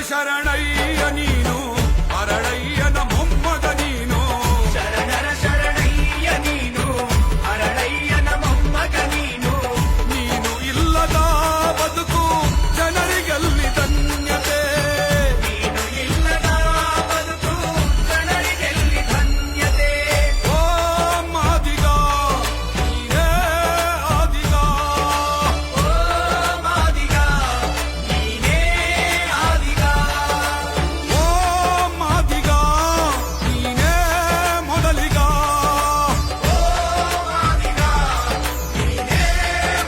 ಶರಣಯ್ಯ ನೀನು ಅರಳಯ್ಯನ ಮೊಮ್ಮಗ ನೀನು ಶರಣರ ಶರಣಯ್ಯ ನೀನು ಅರಳಯ್ಯನ ಮೊಮ್ಮಗ ನೀನು ನೀನು ಇಲ್ಲದ ಬದುಕು ಜನರಿಗಲ್ಲಿ ಧನ್ಯತೆ ನೀನು ಇಲ್ಲದ ಬದುಕು ಜನರಿಗೆಲ್ಲಿ ಧನ್ಯತೆ ಓ ಮಾದಿಗ ನೀನೇ ಆದಿಗ ಓ ಮಾದಿಗ ನೀನೇ ಆದಿಗ ಓ ಮಾದಿಗ ನೀನೇ ಮೊದಲಿಗ ಓ ಮಾದಿಗ ನೀನೇ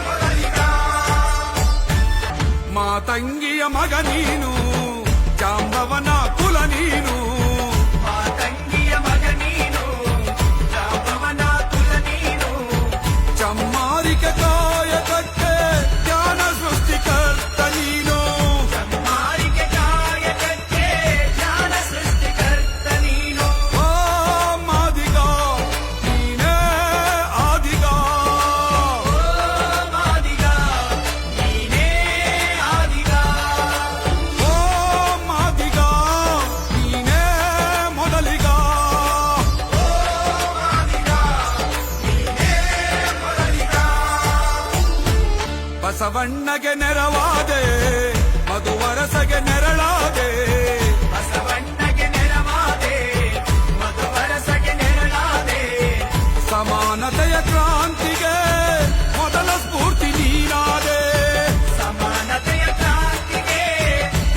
ಮೊದಲಿಗ ಮಾತಂಗಿಯ ಮಗ ನೀನು ಜಾಂಬವನ ಕುಲ ನೀನು ಮಾತಂಗಿಯ ಮಗ ನೀನು ಜಾಂಬವನ ಕುಲ ನೀನು ಚಮ್ಮಾರಿಕೆ ಕಾಯಕಕ್ಕೆ ಜ್ಞಾನ ಸೃಷ್ಟಿಕರ್ತ ನೀನು ಮಾರಿಗೆ ಕಾಯಕಕ್ಕೆ ಜ್ಞಾನ ಸೃಷ್ಟಿಕರ್ತ ನೀನು ಓ ಮಾದಿಗ ನೀನೇ ಆದಿಗ ಓ ಮಾದಿಗ ನೀನೇ ಆದಿಗ ಓ ಮಾದಿಗ ನೀನೇ ಮೊದಲಿಗ ಓ ಮಾದಿಗ ನೀನೇ ಮೊದಲಿಗ ಬಸವಣ್ಣಗೆ ನೆರವಾದೆ ಮಧುವರಸಗೆ ನೆರಳಾದೆ ಬಸವಣ್ಣಗೆ ನೆರವಾದೆ ಮಧುವರಸಗೆ ನೆರಳಾದೆ ಸಮಾನತೆಯ ಕ್ರಾಂತಿಗೆ ಮೊದಲ ಸ್ಫೂರ್ತಿ ನೀನಾದೆ ಸಮಾನತೆಯ ಕ್ರಾಂತಿಗೆ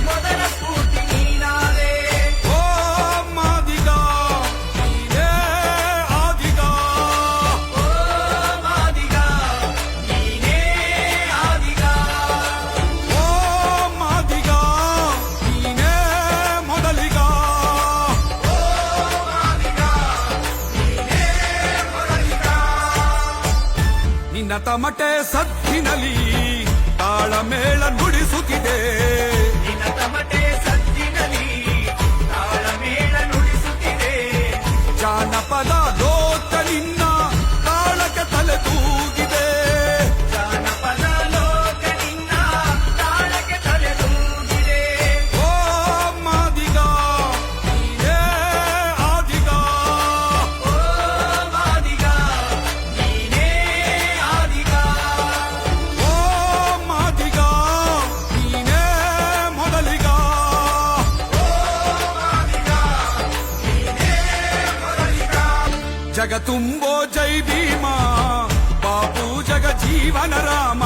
ಮೊದಲ ಸ್ಫೂರ್ತಿ ನೀನಾದೆ ಓ ಮಾದಿಗ ನೀನೇ ಆದಿಗ ಓ ಮಾದಿಗ ನೀನೇ ಆದಿಗ ಓ ಮಾದಿಗ ನೀನೇ ಮೊದಲಿಗ ಓ ಮಾದಿಗ ನೀನೇ ಮೊದಲಿಗ ನಿನ್ನ ತಮಟೆ ಸದ್ದಿನಲಿ ತಾಳಮೇಳ ನುಡಿಸುತ್ತಿದೆ ನಿನ್ನ ತಮಟೆ ಸದ್ದಿನಲ್ಲಿ ತಾಳಮೇಳ ನುಡಿಸುತ್ತಿದೆ ಜಾನಪದ ಲೋಕ ನಿನ್ನ ತಾಳಕ್ಕೆ ತಲೆ ತೂಗಿದೆ ಜಾನಪದ ಲೋಕ ನಿನ್ನ ತಾಳಕ್ಕೆ ತಲೆದೂಗಿದೆ ಓ ಮಾದಿಗ ನೀನೇ ಆದಿಗ ಓ ಮಾದಿಗ ನೀನೇ ಆದಿಗ ಓ ಮಾದಿಗ ನೀನೇ ಮೊದಲಿಗ ಓ ಮಾದಿಗ ನೀನೇ ಮೊದಲಿಗ ಜಗ ತುಂಬೋ ಜೈ ಭೀಮ ಬಾಬು ಜಗ ಜೀವನ ರಾಮ